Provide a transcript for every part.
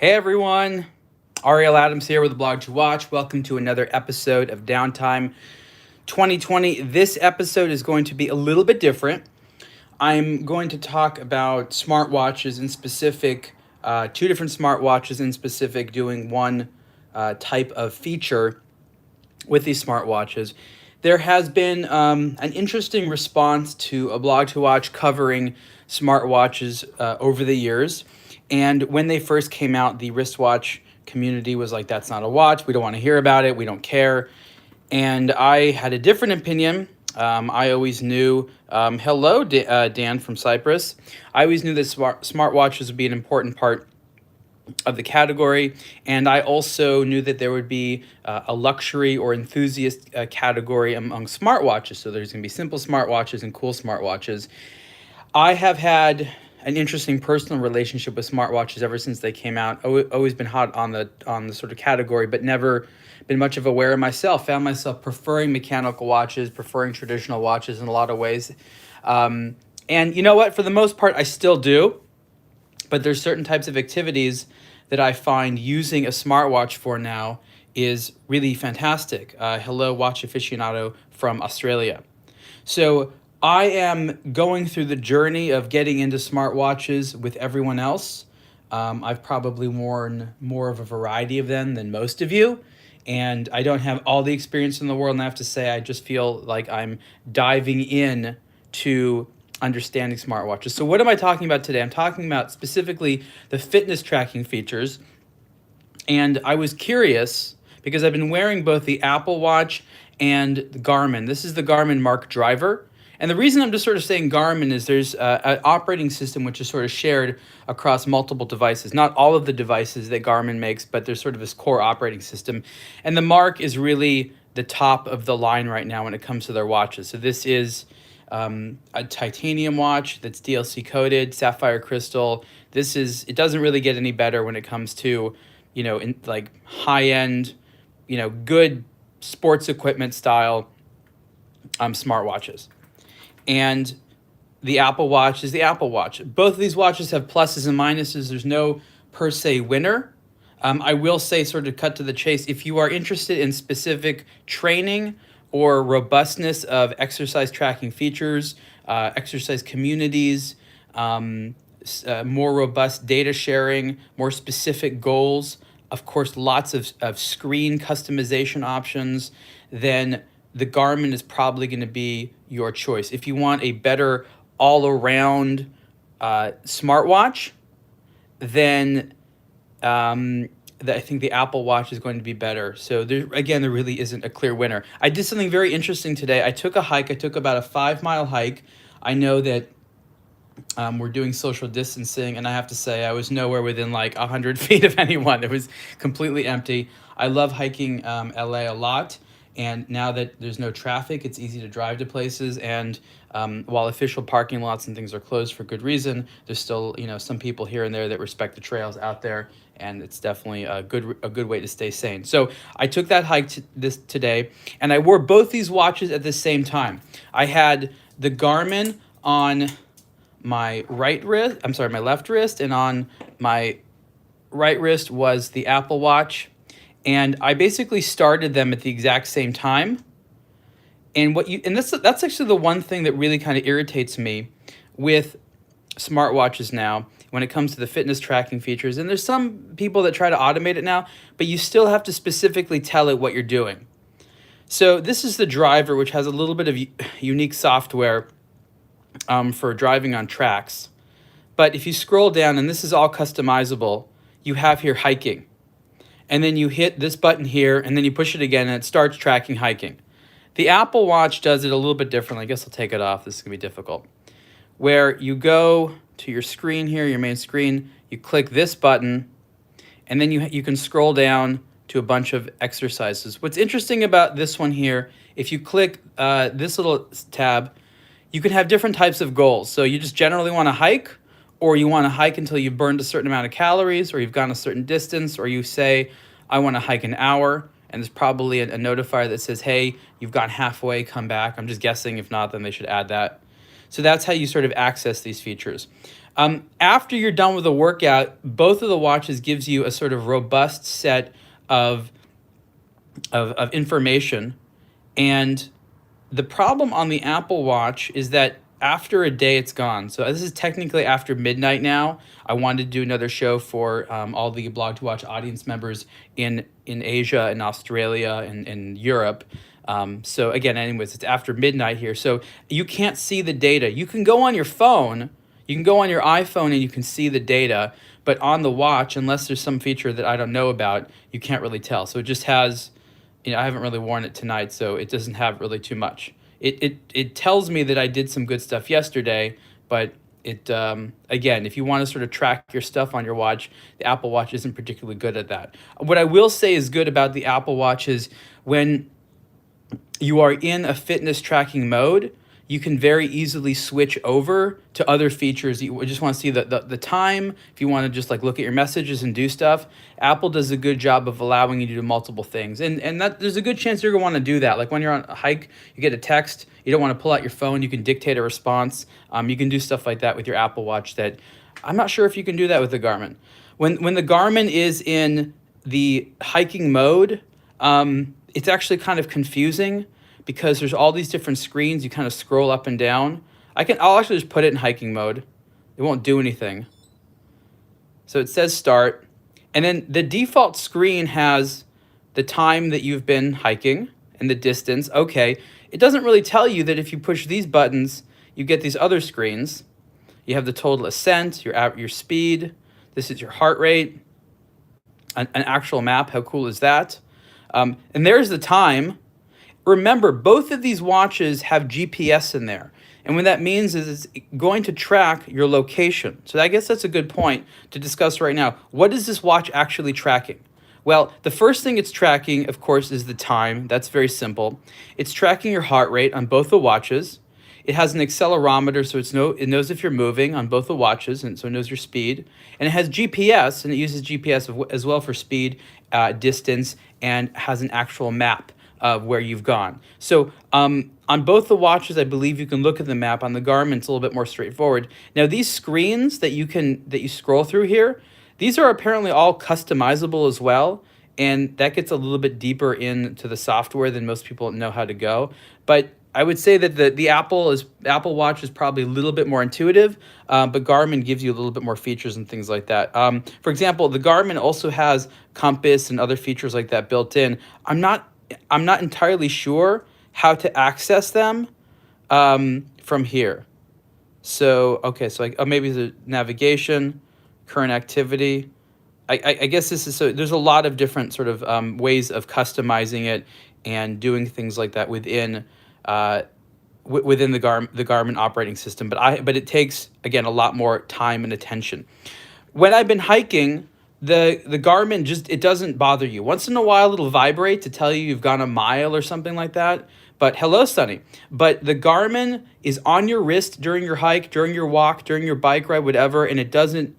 Hey everyone, Ariel Adams here with aBlogtoWatch. Welcome to another episode of Downtime 2020. This episode is going to be a little bit different. I'm going to talk about smartwatches in specific, two different smartwatches in specific, doing one type of feature with these smartwatches. There has been an interesting response to aBlogtoWatch covering smartwatches over the years. And when they first came out, the wristwatch community was like, that's not a watch. We don't want to hear about it. We don't care. And I had a different opinion. I always knew, hello, Dan from Cyprus. I always knew that smartwatches would be an important part of the category, and I also knew that there would be a luxury or enthusiast category among smartwatches. So there's going to be simple smartwatches and cool smartwatches. I have had an interesting personal relationship with smartwatches ever since they came out. Always been hot on the sort of category, but never been much of a wearer myself. Found myself preferring mechanical watches, preferring traditional watches in a lot of ways. And you know what? For the most part, I still do. But there's certain types of activities that I find using a smartwatch for now is really fantastic. Hello, watch aficionado from Australia. So I am going through the journey of getting into smartwatches with everyone else. I've probably worn more of a variety of them than most of you, and I don't have all the experience in the world, and I have to say I just feel like I'm diving in to understanding smartwatches. So what am I talking about today? I'm talking about specifically the fitness tracking features, and I was curious because I've been wearing both the Apple Watch and the Garmin. This is the Garmin MARQ driver. And the reason I'm just sort of saying Garmin is there's an operating system which is sort of shared across multiple devices. Not all of the devices that Garmin makes, but there's sort of this core operating system. And the MARQ is really the top of the line right now when it comes to their watches. So this is a titanium watch that's DLC coated, sapphire crystal. It doesn't really get any better when it comes to, like high-end, good sports equipment style smartwatches. And the Apple Watch is the Apple Watch. Both of these watches have pluses and minuses. There's no per se winner. I will say, sort of cut to the chase, if you are interested in specific training or robustness of exercise tracking features, exercise communities, more robust data sharing, more specific goals, of course, lots of screen customization options, then the Garmin is probably going to be your choice. If you want a better all-around smartwatch, then I think the Apple Watch is going to be better. So there really isn't a clear winner. I did something very interesting today. I took a hike. I took about a 5-mile hike. I know that we're doing social distancing, and I have to say I was nowhere within like 100 feet of anyone. It was completely empty. I love hiking LA a lot. And now that there's no traffic, it's easy to drive to places. And while official parking lots and things are closed for good reason, there's still some people here and there that respect the trails out there, and it's definitely a good way to stay sane. So I took that hike today, and I wore both these watches at the same time. I had the Garmin on my my left wrist, and on my right wrist was the Apple Watch. And I basically started them at the exact same time. And that's actually the one thing that really kind of irritates me with smartwatches now when it comes to the fitness tracking features. And there's some people that try to automate it now, but you still have to specifically tell it what you're doing. So this is the driver, which has a little bit of unique software for driving on tracks. But if you scroll down, and this is all customizable, you have here hiking. And then you hit this button here, and then you push it again, and it starts tracking hiking. The Apple Watch does it a little bit differently. I guess I'll take it off. This is going to be difficult. Where you go to your screen here, your main screen, you click this button, and then you can scroll down to a bunch of exercises. What's interesting about this one here, if you click this little tab, you can have different types of goals. So you just generally want to hike, or you want to hike until you've burned a certain amount of calories, or you've gone a certain distance, or you say, I want to hike an hour, and there's probably a notifier that says, hey, you've gone halfway, come back. I'm just guessing. If not, then they should add that. So that's how you sort of access these features. After you're done with the workout, both of the watches gives you a sort of robust set of information. And the problem on the Apple Watch is that after a day, it's gone. So this is technically after midnight now. I wanted to do another show for all the aBlogtoWatch audience members in Asia and Australia and Europe. So again, anyways, it's after midnight here. So you can't see the data. You can go on your phone, you can go on your iPhone and you can see the data, but on the watch, unless there's some feature that I don't know about, you can't really tell. So it just has, I haven't really worn it tonight, so it doesn't have really too much. It tells me that I did some good stuff yesterday, but it again, if you want to sort of track your stuff on your watch, the Apple Watch isn't particularly good at that. What I will say is good about the Apple Watch is when you are in a fitness tracking mode, you can very easily switch over to other features. You just want to see the time. If you want to just like look at your messages and do stuff, Apple does a good job of allowing you to do multiple things. And that there's a good chance you're going to want to do that. Like when you're on a hike, you get a text, you don't want to pull out your phone, you can dictate a response. You can do stuff like that with your Apple Watch that I'm not sure if you can do that with the Garmin. When the Garmin is in the hiking mode, it's actually kind of confusing because there's all these different screens. You kind of scroll up and down. I'll actually just put it in hiking mode. It won't do anything. So it says start. And then the default screen has the time that you've been hiking and the distance. Okay. It doesn't really tell you that if you push these buttons, you get these other screens. You have the total ascent, your speed. This is your heart rate, an actual map. How cool is that? And there's the time. Remember, both of these watches have GPS in there. And what that means is it's going to track your location. So I guess that's a good point to discuss right now. What is this watch actually tracking? Well, the first thing it's tracking, of course, is the time. That's very simple. It's tracking your heart rate on both the watches. It has an accelerometer, so it knows if you're moving on both the watches, and so it knows your speed. And it has GPS, and it uses GPS as well for speed, distance, and has an actual map of where you've gone. So on both the watches, I believe you can look at the map. On the Garmin, it's a little bit more straightforward. Now, these screens that you scroll through here, these are apparently all customizable as well, and that gets a little bit deeper into the software than most people know how to go. But I would say that the Apple Watch is probably a little bit more intuitive, but Garmin gives you a little bit more features and things like that. For example, the Garmin also has compass and other features like that built in. I'm not entirely sure how to access them from here. So, okay, so maybe the navigation, current activity. I guess this is, so there's a lot of different sort of ways of customizing it and doing things like that within the Garmin operating system. But it takes, again, a lot more time and attention. When I've been hiking, the Garmin it doesn't bother you. Once in a while, it'll vibrate to tell you you've gone a mile or something like that. But hello, Sonny. But the Garmin is on your wrist during your hike, during your walk, during your bike ride, whatever, and it doesn't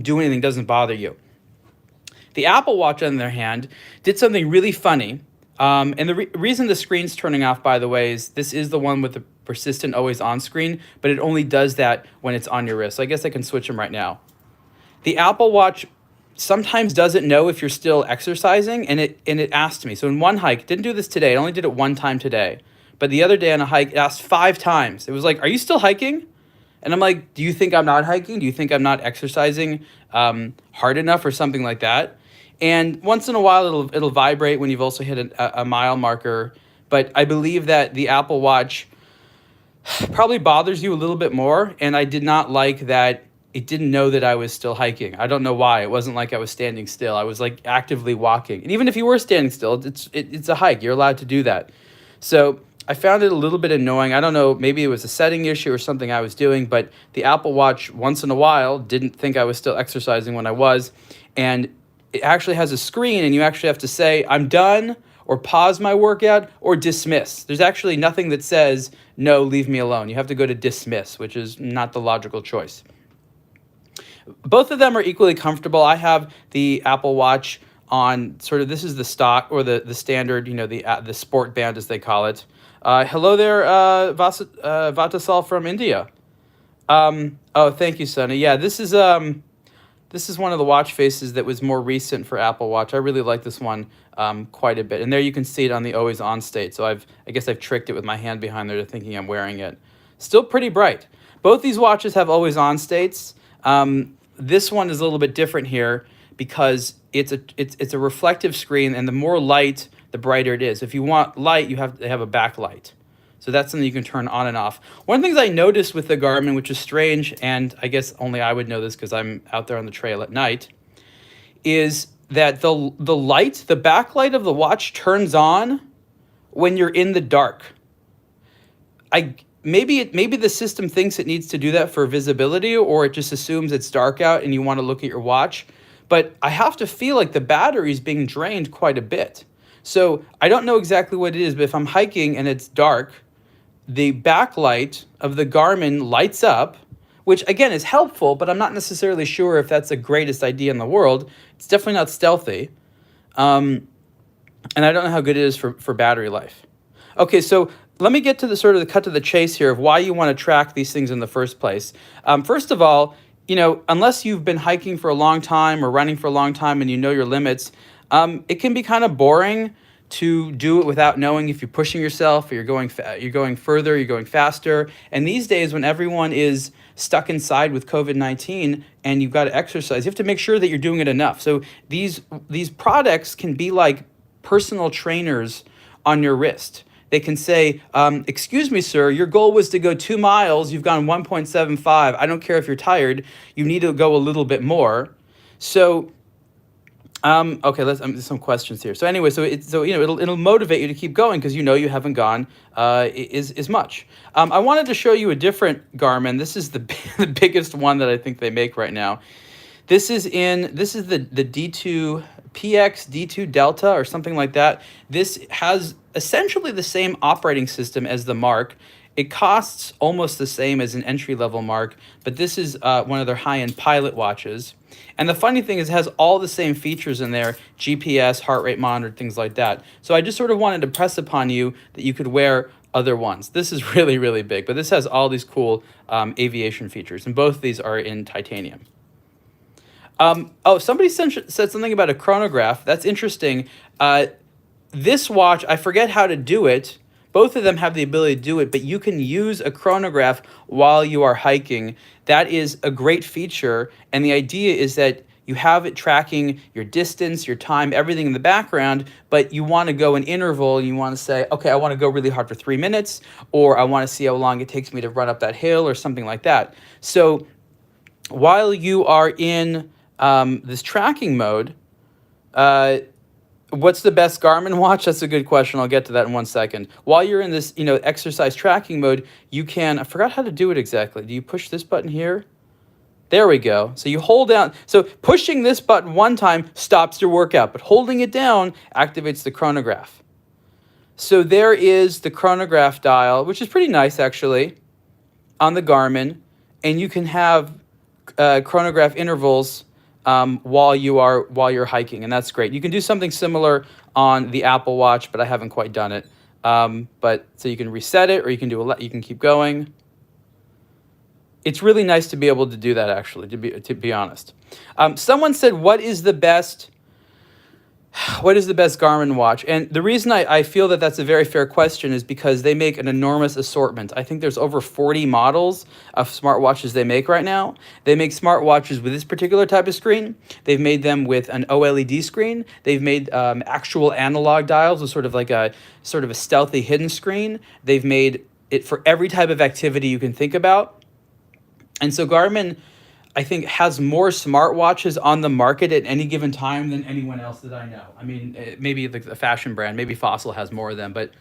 do anything, doesn't bother you. The Apple Watch, on the other hand, did something really funny. And the reason the screen's turning off, by the way, is this is the one with the persistent always on screen, but it only does that when it's on your wrist. So I guess I can switch them right now. The Apple Watch sometimes doesn't know if you're still exercising, and it asked me. So in one hike, didn't do this today, I only did it one time today. But the other day on a hike, it asked 5 times. It was like, are you still hiking? And I'm like, do you think I'm not hiking? Do you think I'm not exercising hard enough or something like that? And once in a while, it'll vibrate when you've also hit a mile marker. But I believe that the Apple Watch probably bothers you a little bit more. And I did not like that it didn't know that I was still hiking. I don't know why. It wasn't like I was standing still. I was like actively walking. And even if you were standing still, it's a hike. You're allowed to do that. So I found it a little bit annoying. I don't know, maybe it was a setting issue or something I was doing, but the Apple Watch once in a while didn't think I was still exercising when I was. And it actually has a screen, and you actually have to say, I'm done, or pause my workout, or dismiss. There's actually nothing that says, no, leave me alone. You have to go to dismiss, which is not the logical choice. Both of them are equally comfortable. I have the Apple Watch on sort of, this is the stock or the standard, the sport band as they call it. Hello there, Vatasal from India. Oh, thank you, Sonny. Yeah, this is one of the watch faces that was more recent for Apple Watch. I really like this one quite a bit. And there you can see it on the always on state. So I guess I've tricked it with my hand behind there to thinking I'm wearing it. Still pretty bright. Both these watches have always on states. This one is a little bit different here because it's a reflective screen, and the more light, the brighter it is. If you want light, you have to have a backlight. So that's something you can turn on and off. One of the things I noticed with the Garmin, which is strange, and I guess only I would know this because I'm out there on the trail at night, is that the light, the backlight of the watch turns on when you're in the dark. Maybe the system thinks it needs to do that for visibility, or it just assumes it's dark out and you want to look at your watch. But I have to feel like the battery is being drained quite a bit. So I don't know exactly what it is, but if I'm hiking and it's dark, the backlight of the Garmin lights up, which again is helpful, but I'm not necessarily sure if that's the greatest idea in the world. It's definitely not stealthy. And I don't know how good it is for battery life. Okay, so let me get to the cut to the chase here of why you want to track these things in the first place. First of all, unless you've been hiking for a long time or running for a long time and you know your limits, it can be kind of boring to do it without knowing if you're pushing yourself or you're going further, you're going faster. And these days, when everyone is stuck inside with COVID-19 and you've got to exercise, you have to make sure that you're doing it enough. So these products can be like personal trainers on your wrist. They can say, excuse me, sir, your goal was to go 2 miles. You've gone 1.75. I don't care if you're tired. You need to go a little bit more. So okay, let's some questions here. So anyway, it'll motivate you to keep going because you haven't gone as much. I wanted to show you a different Garmin. This is the biggest one that I think they make right now. This is the D2 PX D2 Delta or something like that. This has essentially the same operating system as the MARQ. It costs almost the same as an entry-level MARQ, but this is one of their high-end pilot watches. And the funny thing is it has all the same features in there, GPS, heart rate monitor, things like that. So I just sort of wanted to press upon you that you could wear other ones. This is really, really big, but this has all these cool aviation features, and both of these are in titanium. Somebody said something about a chronograph. That's interesting. This watch, I forget how to do it. Both of them have the ability to do it, but you can use a chronograph while you are hiking. That is a great feature, and the idea is that you have it tracking your distance, your time, everything in the background, but you want to go an interval, and you want to say, okay, I want to go really hard for 3 minutes, or I want to see how long it takes me to run up that hill, or something like that. So while you are in this tracking mode, what's the best Garmin watch? That's a good question. I'll get to that in 1 second. While you're in this, exercise tracking mode, you can, I forgot how to do it exactly. Do you push this button here? There we go. So you hold down. So pushing this button one time stops your workout, but holding it down activates the chronograph. So there is the chronograph dial, which is pretty nice actually, on the Garmin, and you can have chronograph intervals while you're hiking, and that's great. You can do something similar on the Apple Watch, but I haven't quite done it. But so you can reset it, or you can keep going. It's really nice to be able to do that, actually, to be honest. Someone said, what is the best Garmin watch? And the reason I feel that that's a very fair question is because they make an enormous assortment. I think there's over 40 models of smartwatches they make right now. They make smartwatches with this particular type of screen. They've made them with an OLED screen. They've made actual analog dials with sort of a stealthy hidden screen. They've made it for every type of activity you can think about. And so Garmin, I think, has more smartwatches on the market at any given time than anyone else that I know. I mean, maybe the fashion brand, maybe Fossil has more of them, but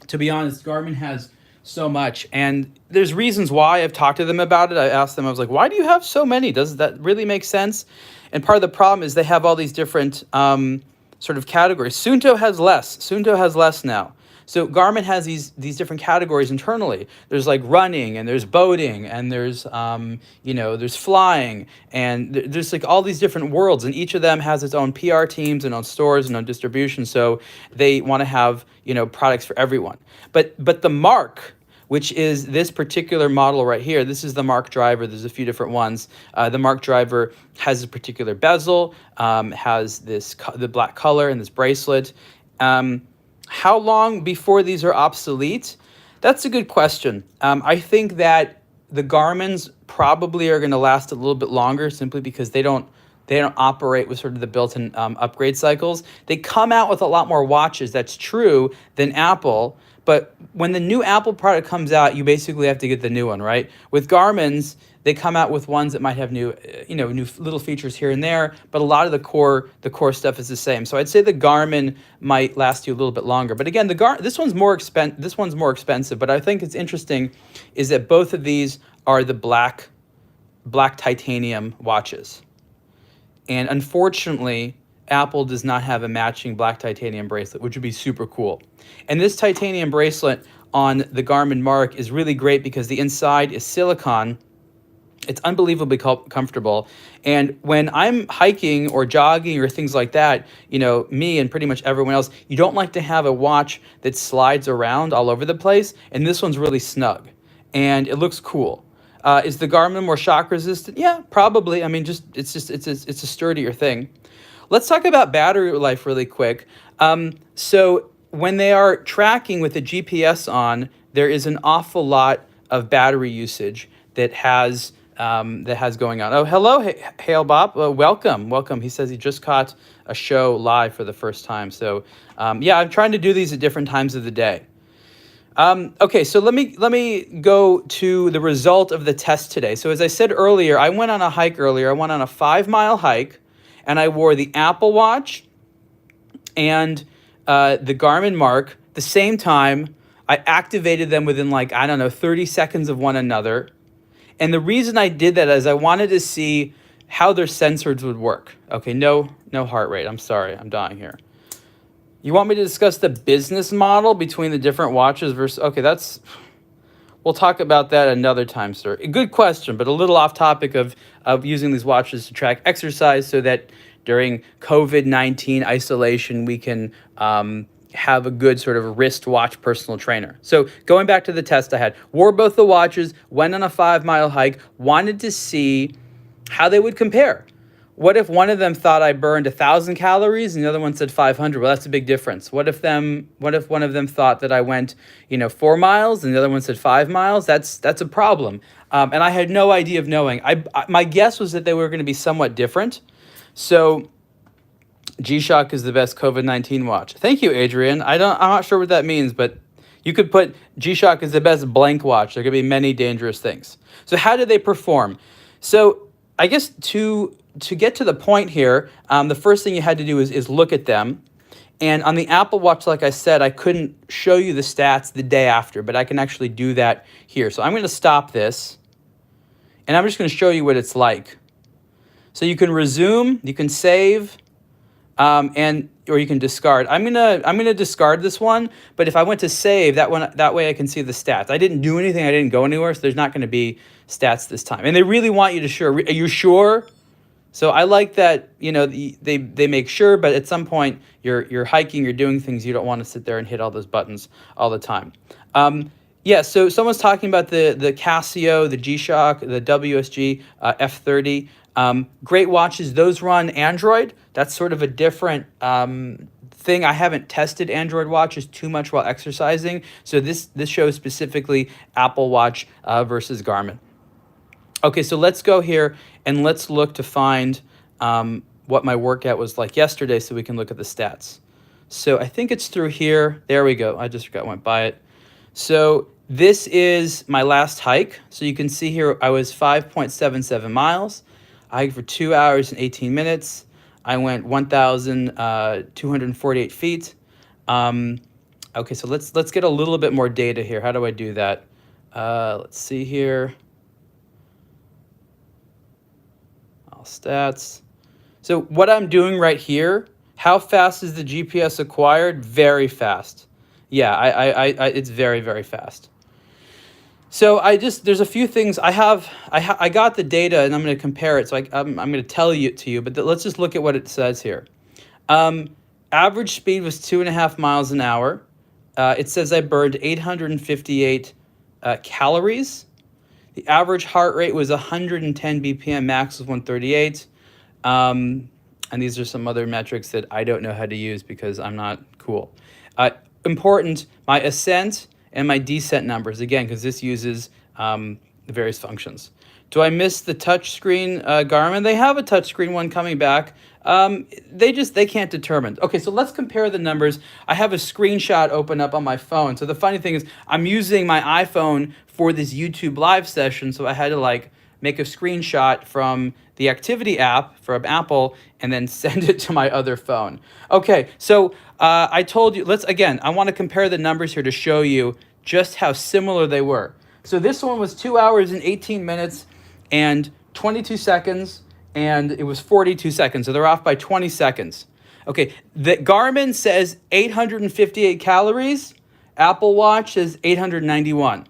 to be honest, Garmin has so much, and there's reasons why. I've talked to them about it. I asked them, I was like, why do you have so many? Does that really make sense? And part of the problem is they have all these different sort of categories. Suunto has less now. So Garmin has these different categories internally. There's like running, and there's boating, and there's there's flying, and there's like all these different worlds, and each of them has its own PR teams and own stores and own distribution. So they want to have products for everyone. But the MARQ, which is this particular model right here. This is the MARQ driver. There's a few different ones. The MARQ driver has a particular bezel, has the black color and this bracelet. How long before these are obsolete? That's a good question. I think that the Garmin's probably are going to last a little bit longer simply because they don't operate with sort of the built-in upgrade cycles. They come out with a lot more watches, that's true, than Apple. But when the new Apple product comes out, you basically have to get the new one, right? With Garmin's, they come out with ones that might have new little features here and there, but a lot of the core stuff is the same. So I'd say the Garmin might last you a little bit longer. But again, this one's more expensive. But I think it's interesting is that both of these are the black titanium watches. And unfortunately, Apple does not have a matching black titanium bracelet, which would be super cool. And this titanium bracelet on the Garmin MARQ is really great because the inside is silicone. It's unbelievably comfortable. And when I'm hiking or jogging or things like that, me and pretty much everyone else, you don't like to have a watch that slides around all over the place. And this one's really snug and it looks cool. Is the Garmin more shock resistant? Yeah, probably. I mean, it's a sturdier thing. Let's talk about battery life really quick. So when they are tracking with the GPS on, there is an awful lot of battery usage that has going on. Oh, hello, Hail Bob. Welcome. He says he just caught a show live for the first time. So yeah, I'm trying to do these at different times of the day. Okay, so let me go to the result of the test today. So as I said earlier, I went on a hike earlier. I went on a 5-mile hike, and I wore the Apple Watch and the Garmin MARQ. The same time, I activated them within 30 seconds of one another. And the reason I did that is I wanted to see how their sensors would work. Okay, no heart rate. I'm sorry, I'm dying here. You want me to discuss the business model between the different watches versus... Okay, we'll talk about that another time, sir. A good question, but a little off topic of using these watches to track exercise so that during COVID-19 isolation, we can have a good sort of wristwatch personal trainer. So going back to the test I had, wore both the watches, went on a 5-mile hike, wanted to see how they would compare. What if one of them thought I burned 1,000 calories and the other one said 500? Well, that's a big difference. What if one of them thought that I went, 4 miles and the other one said 5 miles? That's a problem. And I had no idea of knowing. My guess was that they were going to be somewhat different. So G-Shock is the best COVID-19 watch. Thank you, Adrian. I'm not sure what that means, but you could put G-Shock is the best blank watch. There could be many dangerous things. So how did they perform? So I guess to get to the point here, the first thing you had to do is look at them. And on the Apple Watch, like I said, I couldn't show you the stats the day after, but I can actually do that here. So I'm going to stop this, and I'm just going to show you what it's like. So you can resume, you can save, or you can discard. I'm gonna discard this one, but if I went to save, that way I can see the stats. I didn't do anything, I didn't go anywhere, so there's not going to be stats this time. And they really want you to sure. Are you sure? So I like that, they make sure, but at some point you're hiking, you're doing things, you don't want to sit there and hit all those buttons all the time. Yeah, so someone's talking about the Casio, the G-Shock, the WSG F30. Great watches. Those run Android. That's sort of a different thing. I haven't tested Android watches too much while exercising. So this shows specifically Apple Watch versus Garmin. Okay, so let's go here and let's look to find what my workout was like yesterday so we can look at the stats. So I think it's through here. There we go. I just went by it. So this is my last hike. So you can see here I was 5.77 miles. I hiked for 2 hours and 18 minutes. I went 1,248 feet. Okay, so let's get a little bit more data here. How do I do that? Let's see here. All stats. So what I'm doing right here, how fast is the GPS acquired? Very fast. Yeah, it's very, very fast. So there's a few things I got the data and I'm going to compare it. So I'm going to tell you to you, but let's just look at what it says here. Average speed was 2.5 miles an hour. It says I burned 858 calories. The average heart rate was 110 BPM, max was 138. And these are some other metrics that I don't know how to use because I'm not cool. Important, my ascent and my descent numbers, again, because this uses the various functions. Do I miss the touchscreen Garmin? They have a touchscreen one coming back. They can't determine. Okay, so let's compare the numbers. I have a screenshot open up on my phone. So the funny thing is I'm using my iPhone for this YouTube live session, so I had to make a screenshot from the activity app from Apple and then send it to my other phone. Okay, so I told you, I want to compare the numbers here to show you just how similar they were. So this one was 2 hours and 18 minutes and 22 seconds, and it was 42 seconds, so they're off by 20 seconds. Okay, the Garmin says 858 calories, Apple Watch says 891.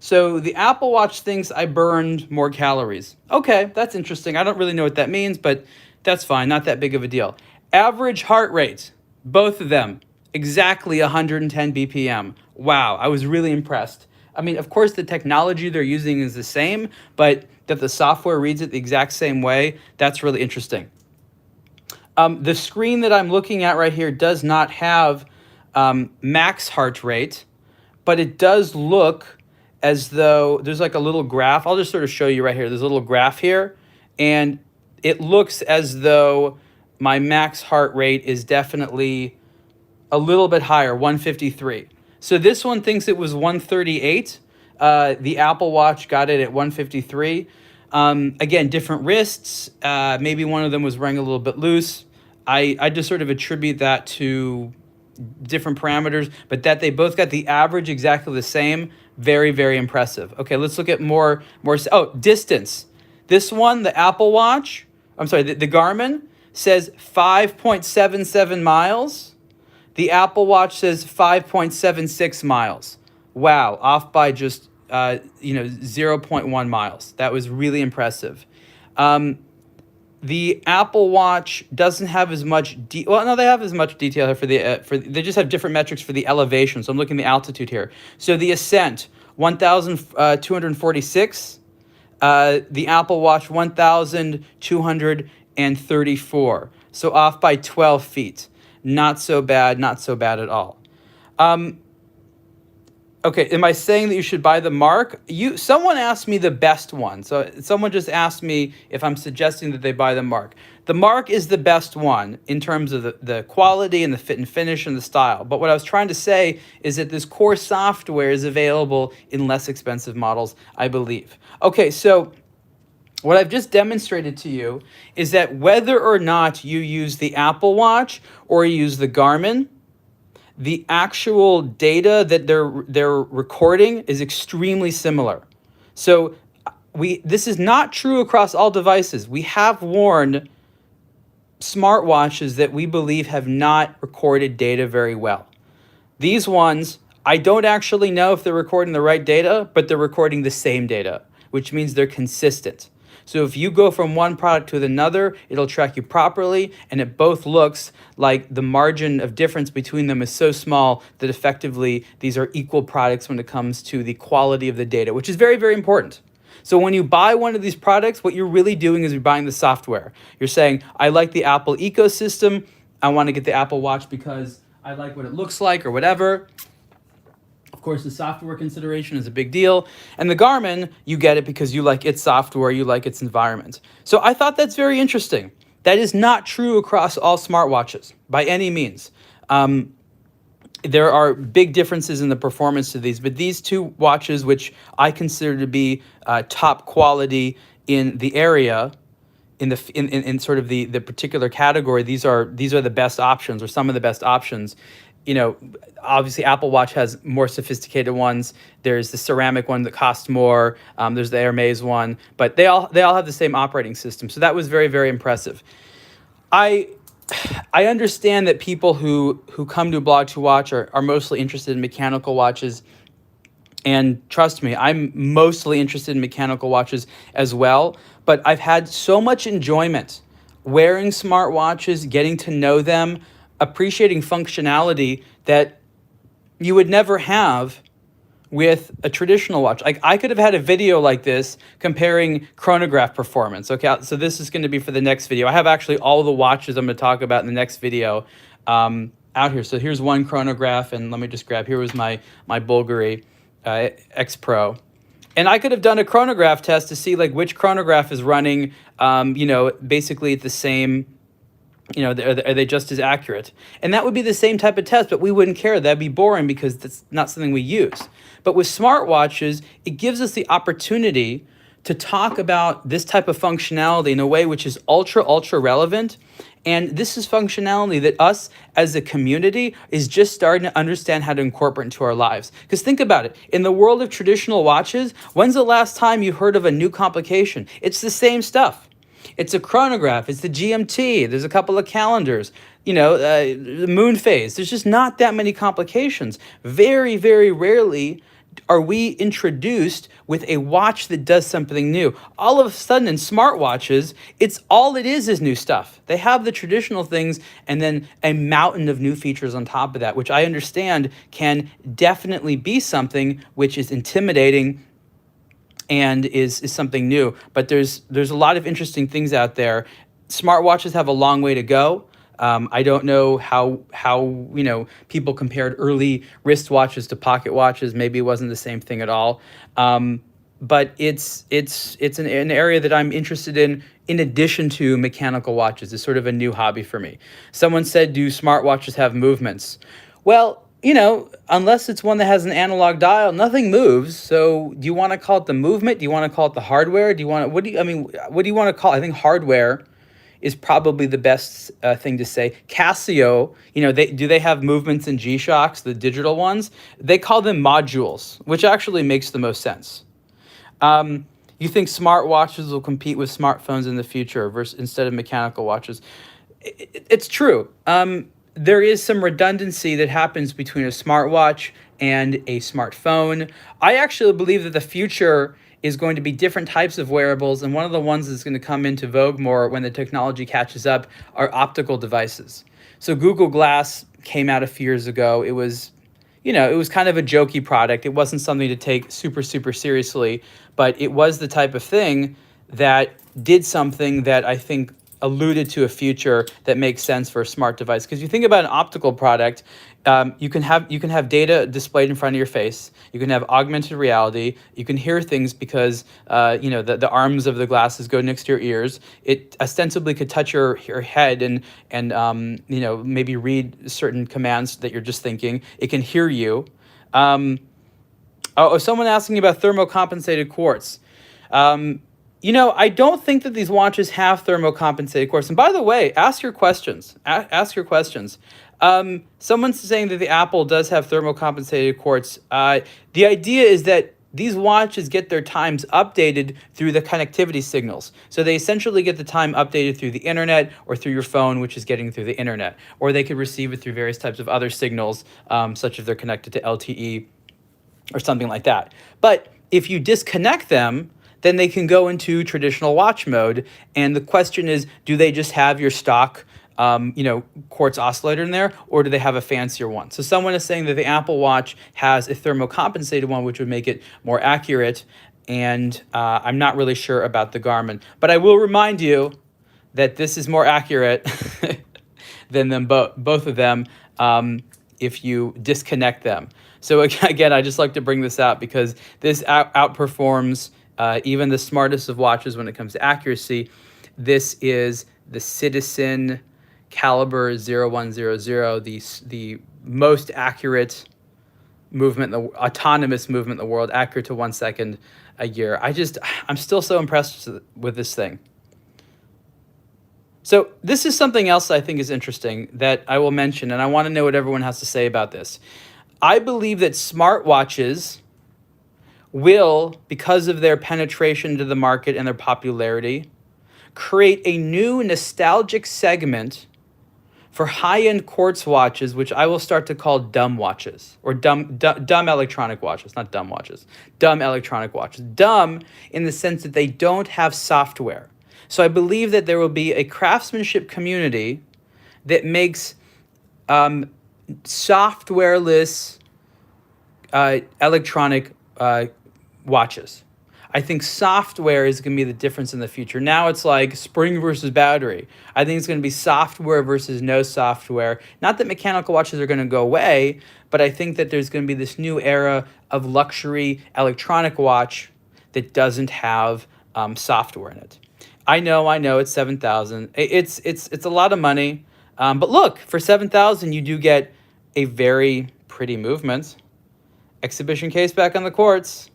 So the Apple Watch thinks I burned more calories. Okay, that's interesting. I don't really know what that means, but that's fine, not that big of a deal. Average heart rate, both of them, exactly 110 BPM. Wow, I was really impressed. I mean, of course, the technology they're using is the same, but that the software reads it the exact same way, that's really interesting. The screen that I'm looking at right here does not have max heart rate, but it does look as though there's like a little graph. I'll just sort of show you right here. There's a little graph here, and it looks as though my max heart rate is definitely a little bit higher, 153. So this one thinks it was 138. The Apple Watch got it at 153. Again, different wrists. Maybe one of them was wearing a little bit loose. I just sort of attribute that to different parameters, but that they both got the average exactly the same. Very, very impressive. Okay, let's look at more. Oh, distance. This one, the Apple Watch, the Garmin says 5.77 miles. The Apple Watch says 5.76 miles. Wow, off by just 0.1 miles. That was really impressive. The Apple Watch doesn't have as much they have as much detail here they just have different metrics for the elevation. So I'm looking at the altitude here. So the ascent, 1,246. The Apple Watch, 1,234. So off by 12 feet. Not so bad at all. Okay, am I saying that you should buy the MARQ? Someone asked me the best one. So someone just asked me if I'm suggesting that they buy the MARQ. The MARQ is the best one in terms of the quality and the fit and finish and the style. But what I was trying to say is that this core software is available in less expensive models, I believe. Okay, so what I've just demonstrated to you is that whether or not you use the Apple Watch or you use the Garmin, the actual data that they're recording is extremely similar. So this is not true across all devices. We have worn smartwatches that we believe have not recorded data very well. These ones, I don't actually know if they're recording the right data, but they're recording the same data, which means they're consistent. So if you go from one product to another, it'll track you properly, and it both looks like the margin of difference between them is so small that effectively these are equal products when it comes to the quality of the data, which is very, very important. So when you buy one of these products, what you're really doing is you're buying the software. You're saying, I like the Apple ecosystem. I want to get the Apple Watch because I like what it looks like or whatever. Of course, the software consideration is a big deal. And the Garmin, you get it because you like its software, you like its environment. So I thought that's very interesting. That is not true across all smartwatches by any means. There are big differences in the performance of these, but these two watches, which I consider to be top quality in the area, in sort of the particular category, these are the best options, or some of the best options. You know, obviously Apple Watch has more sophisticated ones. There's the ceramic one that costs more. There's the Hermes one, but they all have the same operating system. So that was very, very impressive. I understand that people who come to aBlogtoWatch are mostly interested in mechanical watches. And trust me, I'm mostly interested in mechanical watches as well. But I've had so much enjoyment wearing smartwatches, getting to know them, appreciating functionality that you would never have with a traditional watch. Like I could have had a video like this comparing chronograph performance. Okay, so this is going to be for the next video. I have actually all the watches I'm going to talk about in the next video out here. So here's one chronograph, and let me just grab, here was my Bulgari X Pro. And I could have done a chronograph test to see like which chronograph is running, basically at the same, are they just as accurate? And that would be the same type of test, but we wouldn't care. That'd be boring because that's not something we use. But with smartwatches, it gives us the opportunity to talk about this type of functionality in a way which is ultra, ultra relevant. And this is functionality that us as a community is just starting to understand how to incorporate into our lives. Because think about it. In the world of traditional watches, when's the last time you heard of a new complication? It's the same stuff. It's a chronograph. It's the GMT. There's a couple of calendars. The moon phase. There's just not that many complications. Very, very rarely are we introduced with a watch that does something new. All of a sudden in smartwatches, it's all it is new stuff. They have the traditional things and then a mountain of new features on top of that, which I understand can definitely be something which is intimidating and is something new. But there's a lot of interesting things out there. Smartwatches have a long way to go. I don't know how people compared early wristwatches to pocket watches. Maybe it wasn't the same thing at all. But it's an area that I'm interested in addition to mechanical watches. It's sort of a new hobby for me. Someone said, do smartwatches have movements? Well, unless it's one that has an analog dial, nothing moves. So do you want to call it the movement? Do you want to call it the hardware? What do you want to call it? I think hardware is probably the best thing to say. Casio, they have movements in G-Shocks, the digital ones? They call them modules, which actually makes the most sense. You think smartwatches will compete with smartphones in the future instead of mechanical watches? It's true. There is some redundancy that happens between a smartwatch and a smartphone. I actually believe that the future is going to be different types of wearables, and one of the ones that's going to come into vogue more when the technology catches up are optical devices. So Google Glass came out a few years ago. It was, it was kind of a jokey product. It wasn't something to take super, super seriously, but it was the type of thing that did something that I think alluded to a future that makes sense for a smart device. Because you think about an optical product, you can have data displayed in front of your face. You can have augmented reality. You can hear things because the arms of the glasses go next to your ears. It ostensibly could touch your head and maybe read certain commands that you're just thinking. It can hear you. Someone asking about thermocompensated quartz. I don't think that these watches have thermocompensated quartz. And by the way, ask your questions. Ask your questions. Someone's saying that the Apple does have thermocompensated quartz. The idea is that these watches get their times updated through the connectivity signals. So they essentially get the time updated through the internet or through your phone, which is getting through the internet. Or they could receive it through various types of other signals, such as they're connected to LTE or something like that. But if you disconnect them, then they can go into traditional watch mode. And the question is, do they just have your stock, quartz oscillator in there, or do they have a fancier one? So someone is saying that the Apple Watch has a thermocompensated one, which would make it more accurate. And I'm not really sure about the Garmin. But I will remind you that this is more accurate than them both of them if you disconnect them. So again, I just like to bring this out because this outperforms even the smartest of watches when it comes to accuracy. This is the Citizen Caliber 0100, the most accurate movement, the autonomous movement in the world, accurate to 1 second a year. I'm still so impressed with this thing. So this is something else I think is interesting that I will mention, and I want to know what everyone has to say about this. I believe that smartwatches will, because of their penetration into the market and their popularity, create a new nostalgic segment for high-end quartz watches, which I will start to call dumb watches, or dumb electronic watches, not dumb watches, dumb electronic watches. Dumb in the sense that they don't have software. So I believe that there will be a craftsmanship community that makes softwareless electronic watches. I think software is going to be the difference in the future. Now it's like spring versus battery. I think it's going to be software versus no software. Not that mechanical watches are going to go away, but I think that there's going to be this new era of luxury electronic watch that doesn't have software in it. I know, it's 7,000. It's a lot of money, but look, for 7,000, you do get a very pretty movement. Exhibition case back on the quartz.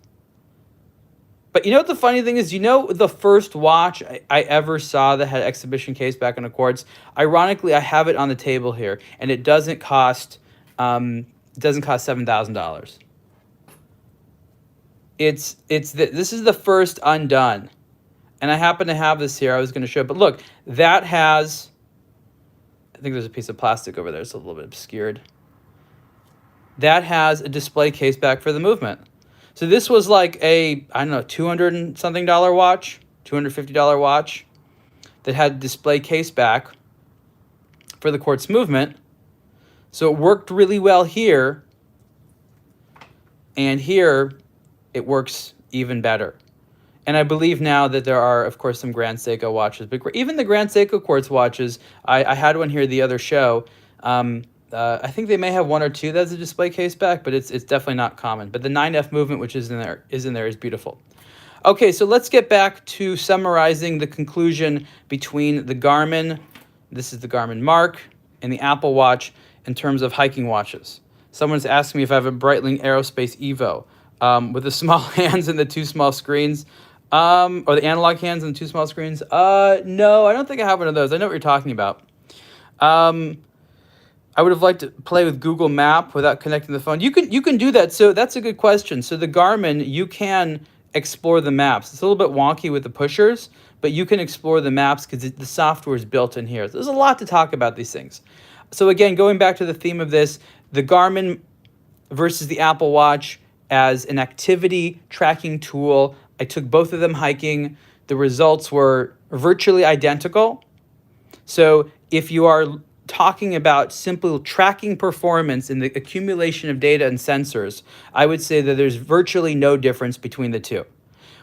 But you know what the funny thing is? You know the first watch I ever saw that had exhibition case back on a quartz? Ironically, I have it on the table here, and it doesn't cost $7,000. This is the first undone, and I happen to have this here. I was going to show it, but look, that has. I think there's a piece of plastic over there. It's a little bit obscured. That has a display case back for the movement. So this was like a, I don't know, $200 and something watch, $250 watch that had display case back for the quartz movement. So it worked really well here, and here it works even better. And I believe now that there are, of course, some Grand Seiko watches, but even the Grand Seiko quartz watches, I had one here the other show. I think they may have one or two that's a display case back, but it's definitely not common. But the 9F movement, which is in there, is beautiful. Okay, so let's get back to summarizing the conclusion between the Garmin, this is the Garmin MARQ, and the Apple Watch in terms of hiking watches. Someone's asking me if I have a Breitling Aerospace Evo with the small hands and the two small screens, or the analog hands and the two small screens. No, I don't think I have one of those. I know what you're talking about. I would have liked to play with Google Map without connecting the phone. You can do that. So that's a good question. So the Garmin, you can explore the maps. It's a little bit wonky with the pushers, but you can explore the maps because the software is built in here. There's a lot to talk about these things. So again, going back to the theme of this, the Garmin versus the Apple Watch as an activity tracking tool. I took both of them hiking. The results were virtually identical. So if you are talking about simple tracking performance in the accumulation of data and sensors, I would say that there's virtually no difference between the two.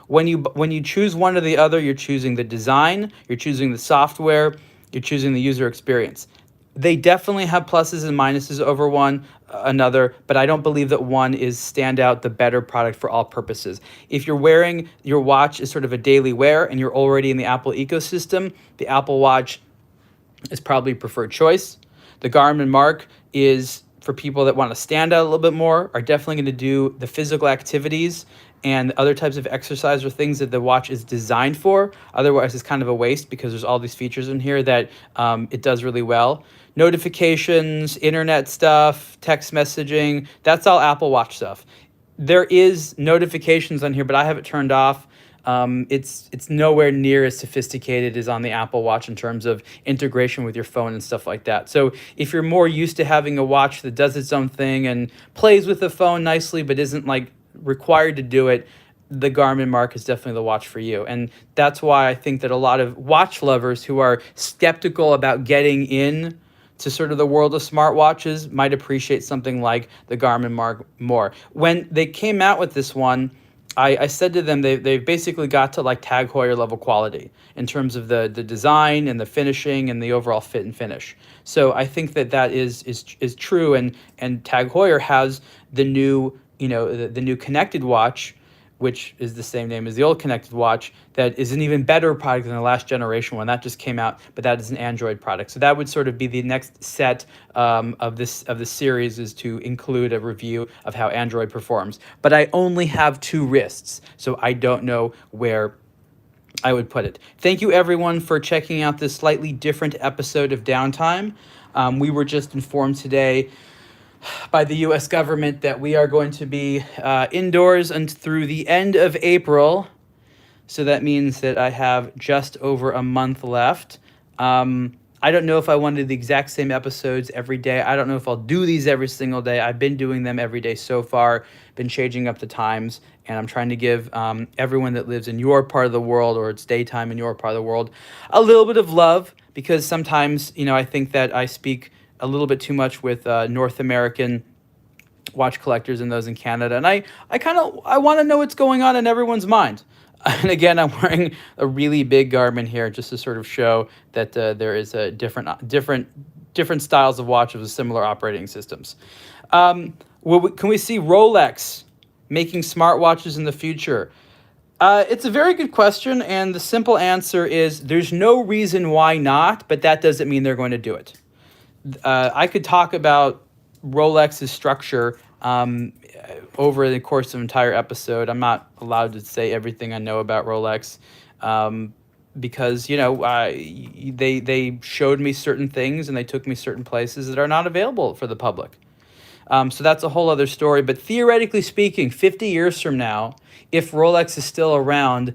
When you choose one or the other, you're choosing the design, you're choosing the software, you're choosing the user experience. They definitely have pluses and minuses over one another, but I don't believe that one is standout the better product for all purposes. If you're wearing your watch as sort of a daily wear and you're already in the Apple ecosystem, the Apple Watch is probably preferred choice. The Garmin MARQ is for people that want to stand out a little bit more, are definitely going to do the physical activities and other types of exercise or things that the watch is designed for. Otherwise, it's kind of a waste because there's all these features in here that it does really well. Notifications, internet stuff, text messaging, that's all Apple Watch stuff. There is notifications on here, but I have it turned off. It's nowhere near as sophisticated as on the Apple Watch in terms of integration with your phone and stuff like that. So if you're more used to having a watch that does its own thing and plays with the phone nicely but isn't like required to do it, the Garmin MARQ is definitely the watch for you. And that's why I think that a lot of watch lovers who are skeptical about getting in to sort of the world of smartwatches might appreciate something like the Garmin MARQ more. When they came out with this one, I said to them they've basically got to like Tag Heuer level quality in terms of the design and the finishing and the overall fit and finish. So I think that is true, and Tag Heuer has the new the new connected watch, which is the same name as the old connected watch, that is an even better product than the last generation one. That just came out, but that is an Android product. So that would sort of be the next set of the series, is to include a review of how Android performs. But I only have 2 wrists, so I don't know where I would put it. Thank you everyone for checking out this slightly different episode of Downtime. We were just informed today by the U.S. government that we are going to be indoors and through the end of April. So that means that I have just over a month left. I don't know if I want to do the exact same episodes every day. I don't know if I'll do these every single day. I've been doing them every day so far, been changing up the times, and I'm trying to give everyone that lives in your part of the world, or it's daytime in your part of the world, a little bit of love, because sometimes, I think that I speak a little bit too much with North American watch collectors and those in Canada. And I want to know what's going on in everyone's mind. And again, I'm wearing a really big Garmin here just to sort of show that there is a different styles of watches with similar operating systems. Can we see Rolex making smartwatches in the future? It's a very good question, and the simple answer is there's no reason why not, but that doesn't mean they're going to do it. I could talk about Rolex's structure over the course of an entire episode. I'm not allowed to say everything I know about Rolex because, they showed me certain things and they took me certain places that are not available for the public. So that's a whole other story. But theoretically speaking, 50 years from now, if Rolex is still around,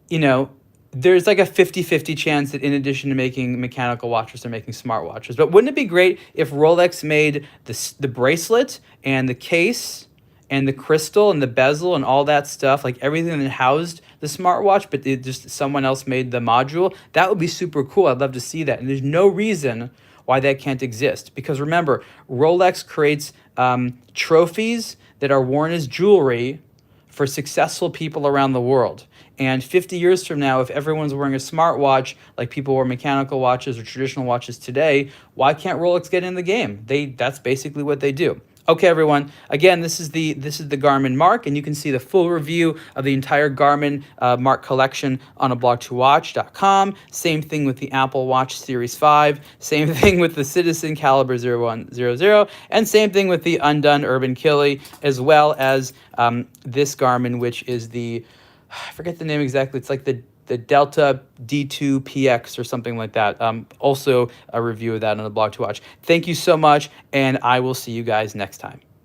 there's like a 50-50 chance that in addition to making mechanical watches, they're making smartwatches. But wouldn't it be great if Rolex made the bracelet and the case and the crystal and the bezel and all that stuff, like everything that housed the smartwatch, but just someone else made the module? That would be super cool. I'd love to see that. And there's no reason why that can't exist. Because remember, Rolex creates trophies that are worn as jewelry for successful people around the world. And 50 years from now, if everyone's wearing a smartwatch like people wear mechanical watches or traditional watches today, why can't Rolex get in the game? That's basically what they do. Okay, everyone. Again, this is the Garmin MARQ, and you can see the full review of the entire Garmin MARQ collection on aBlogtoWatch.com. Same thing with the Apple Watch Series 5. Same thing with the Citizen Caliber 0100, and same thing with the Undone Urban Kili, as well as this Garmin, which is I forget the name exactly. It's like the Delta D2 PX or something like that. Also a review of that on aBlogtoWatch. Thank you so much, and I will see you guys next time.